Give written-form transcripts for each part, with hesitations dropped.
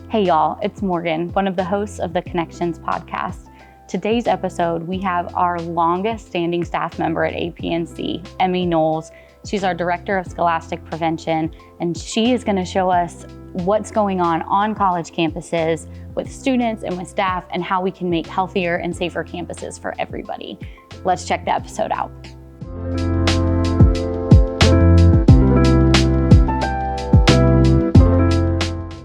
Hey y'all, it's Morgan, one of the hosts of the Connections podcast. Today's episode, we have our longest standing staff member at APNC, Emmy Knowles. She's our Director of Scholastic Prevention, and she is going to show us what's going on college campuses with students and with staff and how we can make healthier and safer campuses for everybody. Let's check the episode out.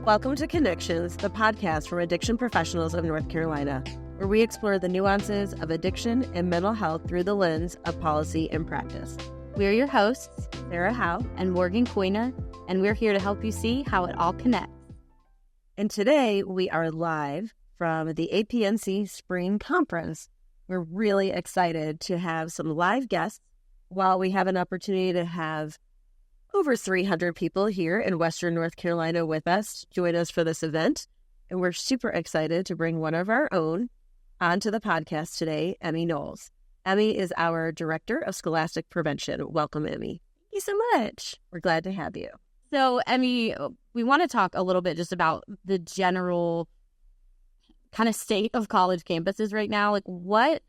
Welcome to Connections, the podcast from addiction professionals of North Carolina, where we explore the nuances of addiction and mental health through the lens of policy and practice. We're your hosts, Sara Howe and Morgan Coyna, and we're here to help you see how it all connects. And today we are live from the APNC Spring Conference. We're really excited to have some live guests while we have an opportunity to have over 300 people here in Western North Carolina with us, join us for this event. And we're super excited to bring one of our own onto the podcast today, Emmy Knowles. Emmy is our Director of Scholastic Prevention. Welcome, Emmy. Thank you so much. We're glad to have you. So, Emmy, we want to talk a little bit just about the general kind of state of college campuses right now. Like, what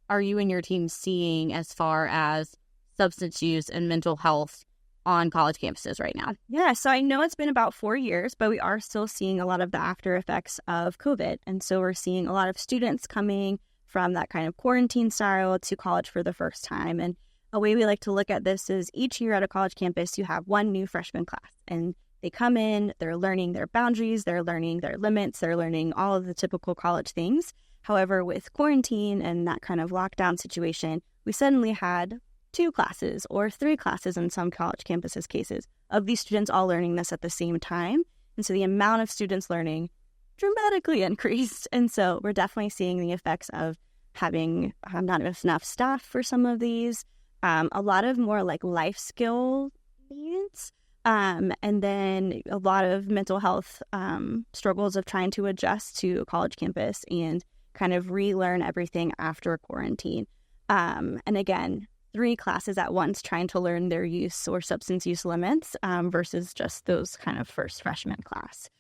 are you and your team seeing as far as substance use and mental health on college campuses right now? Yeah, so I know it's been about 4 years, but we are still seeing a lot of the after effects of COVID. And so we're seeing a lot of students coming from that kind of quarantine style to college for the first time. And a way we like to look at this is each year at a college campus, you have one new freshman class. And they come in, they're learning their boundaries, they're learning their limits, they're learning all of the typical college things. However, with quarantine and that kind of lockdown situation, we suddenly had 2 classes or 3 classes in some college campuses cases of these students all learning this at the same time. And so the amount of students learning dramatically increased. And so we're definitely seeing the effects of having not enough staff for some of these, a lot of more like life skill needs, and then a lot of mental health struggles of trying to adjust to a college campus and kind of relearn everything after quarantine. And again, 3 classes at once trying to learn their use or substance use limits versus just those kind of first freshman class.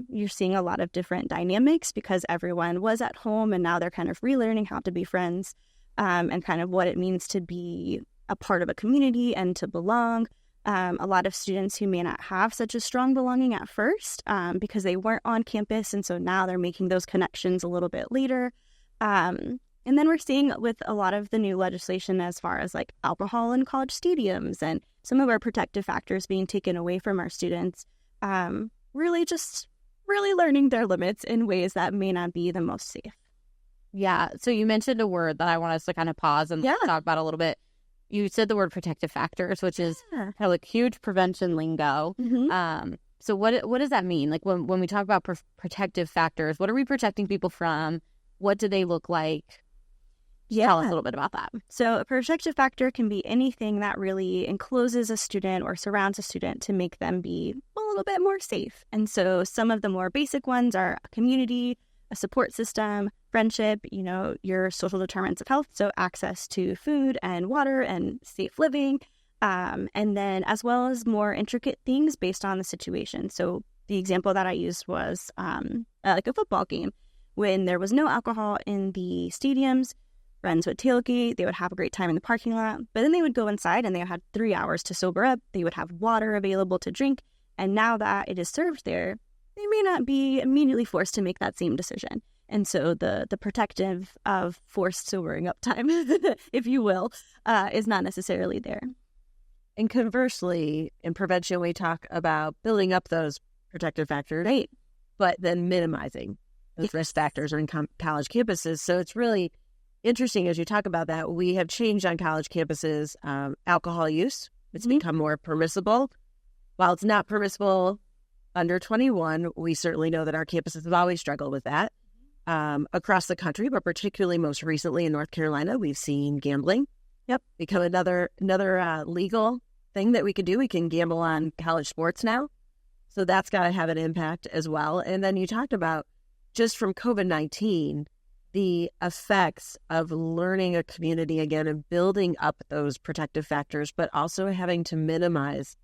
You're seeing a lot of different dynamics because everyone was at home and now they're kind of relearning how to be friends and kind of what it means to be a part of a community and to belong. A lot of students who may not have such a strong belonging at first because they weren't on campus, and so now they're making those connections a little bit later. And then we're seeing with a lot of the new legislation as far as like alcohol in college stadiums and some of our protective factors being taken away from our students, really learning their limits in ways that may not be the most safe. Yeah. So you mentioned a word that I want us to kind of pause and talk about a little bit. You said the word protective factors, which is kind of like huge prevention lingo. Mm-hmm. So what does that mean? Like when we talk about protective factors, what are we protecting people from? What do they look like? Tell us a little bit about that. So a protective factor can be anything that really encloses a student or surrounds a student to make them be a little bit more safe. And so some of the more basic ones are a community, a support system, friendship, your social determinants of health, so access to food and water and safe living, and then as well as more intricate things based on the situation. So the example that I used was like a football game. When there was no alcohol in the stadiums, friends would tailgate, they would have a great time in the parking lot, but then they would go inside and they had 3 hours to sober up. They would have water available to drink. And now that it is served there, they may not be immediately forced to make that same decision. And so the protective of forced sobering up time, if you will, is not necessarily there. And conversely, in prevention, we talk about building up those protective factors, right? But then minimizing those risk factors on college campuses. So it's really interesting as you talk about that. We have changed on college campuses alcohol use. It's become more permissible. While it's not permissible under 21, we certainly know that our campuses have always struggled with that across the country, but particularly most recently in North Carolina, we've seen gambling become another legal thing that we can do. We can gamble on college sports now. So that's got to have an impact as well. And then you talked about just from COVID-19, the effects of learning a community again and building up those protective factors, but also having to minimize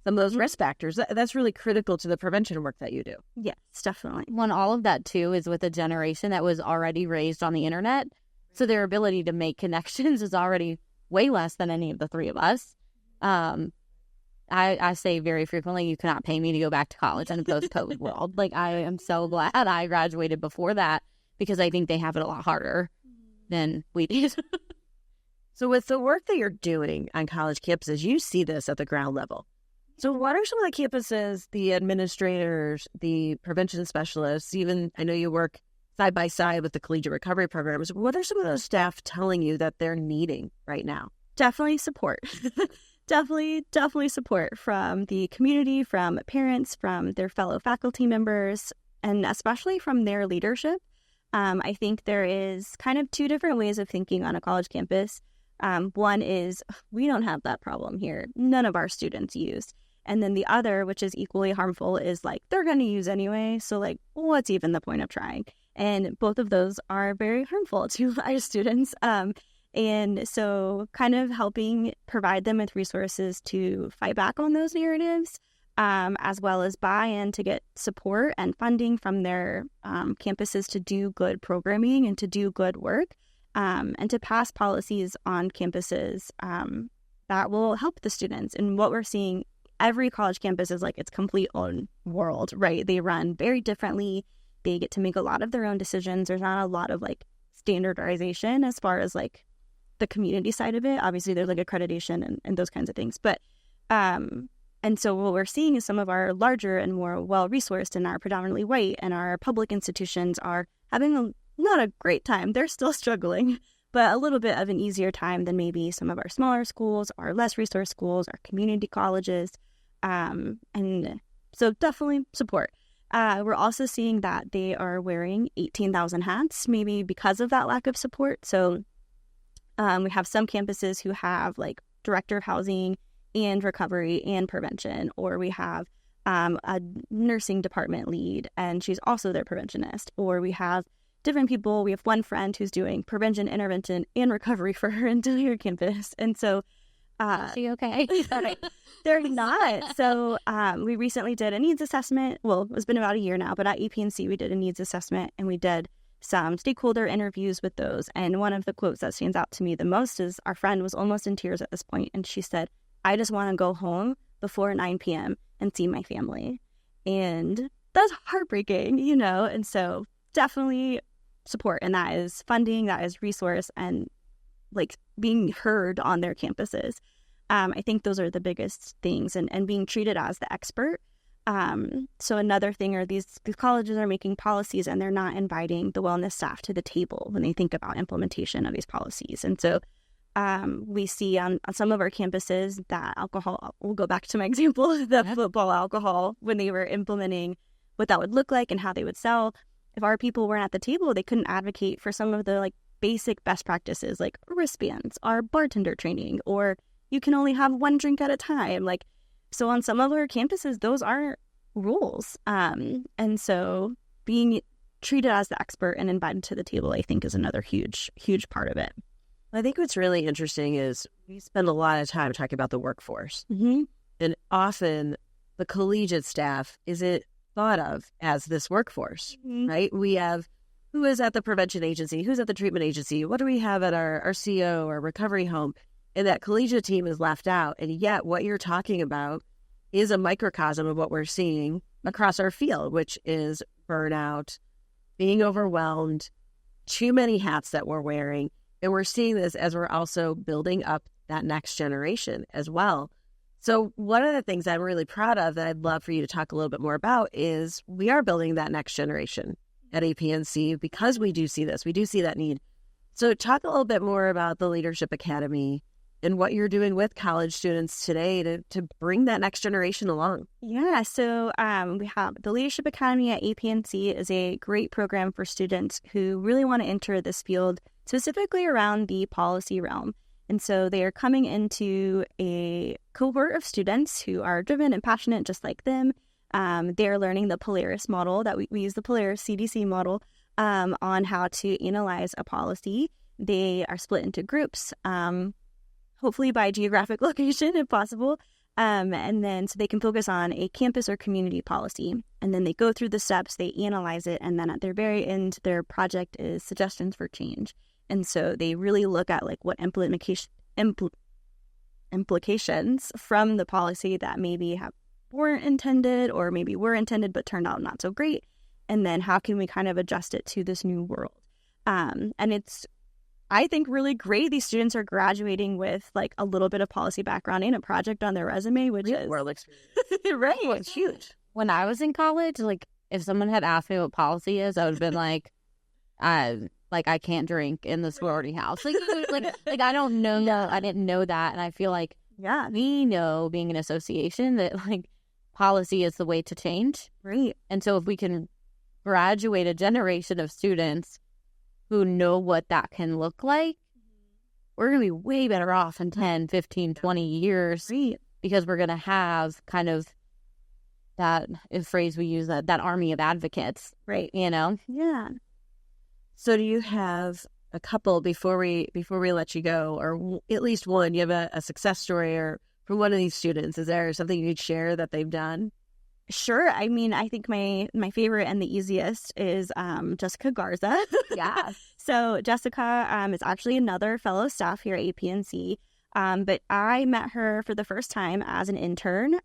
some of those risk factors. That's really critical to the prevention work that you do. Yes, definitely. When all of that too is with a generation that was already raised on the internet, so their ability to make connections is already way less than any of the three of us. I say very frequently, you cannot pay me to go back to college in a post-COVID world. Like, I am so glad I graduated before that, because I think they have it a lot harder than we did. So with the work that you're doing on college campuses, you see this at the ground level. So what are some of the campuses, the administrators, the prevention specialists, even I know you work side by side with the collegiate recovery programs. What are some of those staff telling you that they're needing right now? Definitely support. Definitely support from the community, from parents, from their fellow faculty members, and especially from their leadership. I think there is kind of two different ways of thinking on a college campus. One is, we don't have that problem here. None of our students use. And then the other, which is equally harmful, is like, they're going to use anyway. So like, what's even the point of trying? And both of those are very harmful to our students. And so kind of helping provide them with resources to fight back on those narratives, as well as buy-in to get support and funding from their campuses to do good programming and to do good work, and to pass policies on campuses that will help the students. And what we're seeing, every college campus is like its complete own world, right? They run very differently. They get to make a lot of their own decisions. There's not a lot of like standardization as far as like the community side of it. Obviously, there's like accreditation and those kinds of things. But and so what we're seeing is some of our larger and more well-resourced and our predominantly white and our public institutions are having not a great time. They're still struggling, but a little bit of an easier time than maybe some of our smaller schools, our less resourced schools, our community colleges. And so definitely support. We're also seeing that they are wearing 18,000 hats, maybe because of that lack of support. So we have some campuses who have like director of housing and recovery and prevention, or we have a nursing department lead and she's also their preventionist, or we have different people. We have one friend who's doing prevention, intervention, and recovery for her entire campus. And so is she okay? They're not. So we recently did a needs assessment. Well, it's been about a year now, but at APNC we did a needs assessment and we did some stakeholder interviews with those. And one of the quotes that stands out to me the most is our friend was almost in tears at this point, and she said, "I just want to go home before 9 p.m. and see my family." And that's heartbreaking, you know? And so definitely support. And that is funding, that is resource, and like being heard on their campuses. I think those are the biggest things, and being treated as the expert. So another thing are these colleges are making policies and they're not inviting the wellness staff to the table when they think about implementation of these policies. And so we see on some of our campuses that alcohol, we'll go back to my example, the football alcohol, when they were implementing what that would look like and how they would sell. If our people weren't at the table, they couldn't advocate for some of the like basic best practices like wristbands, our bartender training, or you can only have one drink at a time. Like, so on some of our campuses, those aren't rules. And so being treated as the expert and invited to the table, I think, is another huge, huge part of it. I think what's really interesting is we spend a lot of time talking about the workforce. Mm-hmm. And often the collegiate staff isn't thought of as this workforce, right? We have who is at the prevention agency, who's at the treatment agency, what do we have at our CO or recovery home? And that collegiate team is left out. And yet what you're talking about is a microcosm of what we're seeing across our field, which is burnout, being overwhelmed, too many hats that we're wearing. And we're seeing this as we're also building up that next generation as well. So one of the things I'm really proud of that I'd love for you to talk a little bit more about is we are building that next generation at APNC because we do see this. We do see that need. So talk a little bit more about the Leadership Academy and what you're doing with college students today to bring that next generation along. Yeah, so we have the Leadership Academy at APNC is a great program for students who really want to enter this field, specifically around the policy realm. And so they are coming into a cohort of students who are driven and passionate just like them. They are learning the Polaris model, that we use the Polaris CDC model on how to analyze a policy. They are split into groups, hopefully by geographic location if possible. And then so they can focus on a campus or community policy. And then they go through the steps, they analyze it, and then at their very end, their project is suggestions for change. And so they really look at like what implications from the policy that maybe weren't intended or maybe were intended but turned out not so great. And then how can we kind of adjust it to this new world? And it's, I think, really great. These students are graduating with like a little bit of policy background and a project on their resume, which is world experience. Right. It's huge. When I was in college, like if someone had asked me what policy is, I would have been like, I can't drink in the sorority house. Like I don't know. I didn't know that, and I feel like we know, being an association, that like policy is the way to change. Right. And so if we can graduate a generation of students who know what that can look like, we're going to be way better off in 10, 15, 20 years. Right. Because we're going to have kind of that phrase we use, that army of advocates. Right. You know? Yeah. So do you have a couple, before we let you go, or at least one, you have a success story or from one of these students? Is there something you'd share that they've done? Sure. I mean, I think my favorite and the easiest is Jessica Garza. Yeah. So Jessica is actually another fellow staff here at APNC, but I met her for the first time as an intern.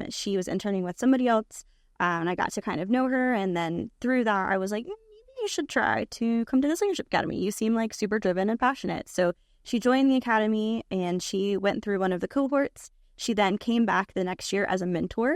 She was interning with somebody else, and I got to kind of know her. And then through that, I was like, maybe you should try to come to this leadership academy. You seem like super driven and passionate. So she joined the academy, and she went through one of the cohorts. She then came back the next year as a mentor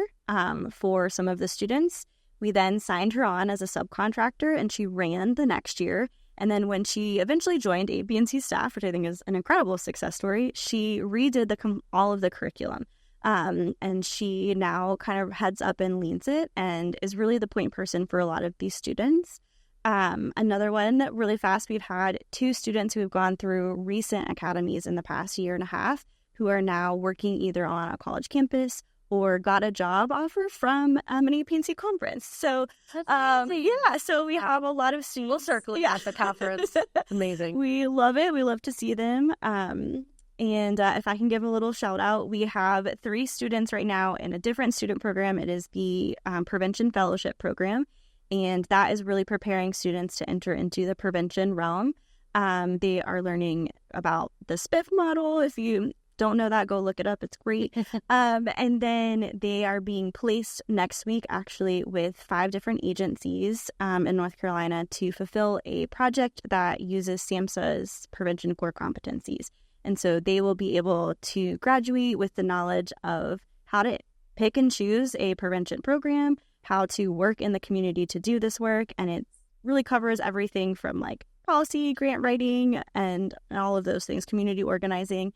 for some of the students. We then signed her on as a subcontractor, and she ran the next year. And then when she eventually joined APNC staff, which I think is an incredible success story, she redid all of the curriculum. And she now kind of heads up and leads it and is really the point person for a lot of these students. Another one, really fast, we've had 2 students who have gone through recent academies in the past year and a half, who are now working either on a college campus or got a job offer from an APNC conference. So, so we have a lot of students. We'll circle at the conference. Amazing. We love it. We love to see them. And if I can give a little shout out, we have 3 students right now in a different student program. It is the Prevention Fellowship Program, and that is really preparing students to enter into the prevention realm. They are learning about the SPIF model. If you don't know that, go look it up. It's great. And then they are being placed next week, actually, with 5 different agencies in North Carolina to fulfill a project that uses SAMHSA's prevention core competencies. And so they will be able to graduate with the knowledge of how to pick and choose a prevention program, how to work in the community to do this work. And it really covers everything from like policy, grant writing, and all of those things, community organizing.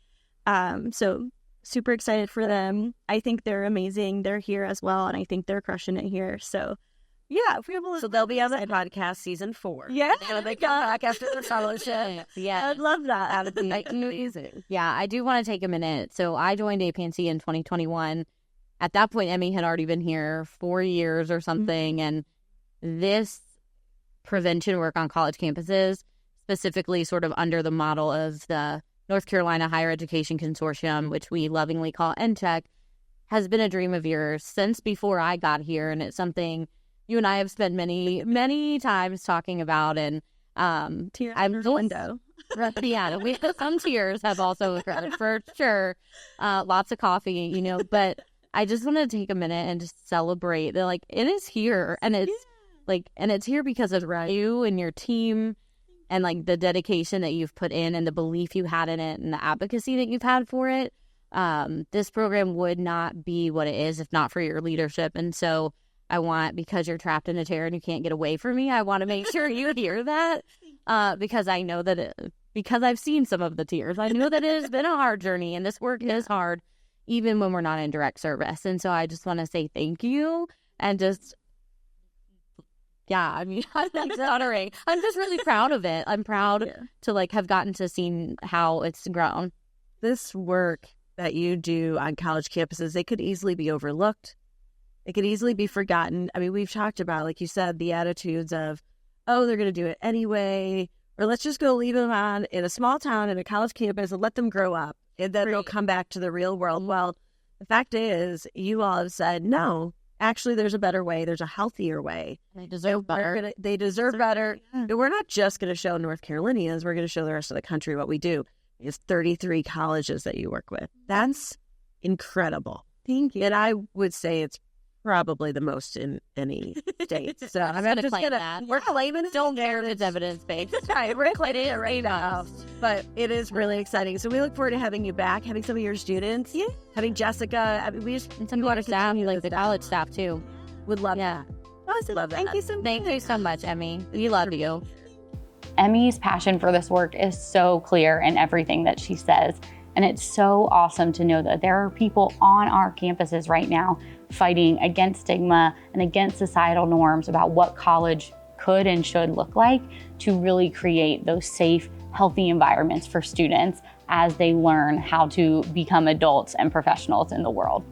So super excited for them. I think they're amazing. They're here as well, and I think they're crushing it here. So yeah, if we have a so they'll be on the podcast season 4. Yeah, they come back after the fellowship. Yeah, I'd love that. That'd be amazing. Yeah, I do want to take a minute. So I joined APNC in 2021. At that point, Emmy had already been here 4 years or something, and this prevention work on college campuses, specifically sort of under the model of the North Carolina Higher Education Consortium, which we lovingly call NCHEC, has been a dream of yours since before I got here, and it's something you and I have spent many, many times talking about. And tears in the window. Yeah, we some tears have also occurred for sure. Lots of coffee, you know. But I just want to take a minute and just celebrate that, like, it is here, and it's and it's here because of you and your team. And, like, the dedication that you've put in and the belief you had in it and the advocacy that you've had for it, this program would not be what it is if not for your leadership. And so I want, because you're trapped in a chair and you can't get away from me, I want to make sure you hear that because I know that because I've seen some of the tears. I know that it has been a hard journey, and this work is hard even when we're not in direct service. And so I just want to say thank you and just... Yeah, I mean, it's honoring. I'm just really proud of it. I'm proud to, like, have gotten to see how it's grown. This work that you do on college campuses, it could easily be overlooked. It could easily be forgotten. I mean, we've talked about, like you said, the attitudes of, oh, they're going to do it anyway, or let's just go leave them on in a small town in a college campus and let them grow up, and then they'll come back to the real world. Well, The fact is, you all have said, no, actually, there's a better way. There's a healthier way. They deserve better. They deserve better. Yeah. We're not just going to show North Carolinians. We're going to show the rest of the country what we do. It's 33 colleges that you work with. That's incredible. Thank you. And I would say it's probably the most in any state. So I'm going to claim that. We're claiming it. Don't care if it's evidence-based. Right, we're claiming it right now. But it is really exciting. So we look forward to having you back, having some of your students, having Jessica. I mean, we just and some of our staff, like the college staff too. Would love that. Awesome. Love that. Thank you so much. Thank you so much, Emmy. We love you. Emmy's passion for this work is so clear in everything that she says. And it's so awesome to know that there are people on our campuses right now fighting against stigma and against societal norms about what college could and should look like to really create those safe, healthy environments for students as they learn how to become adults and professionals in the world.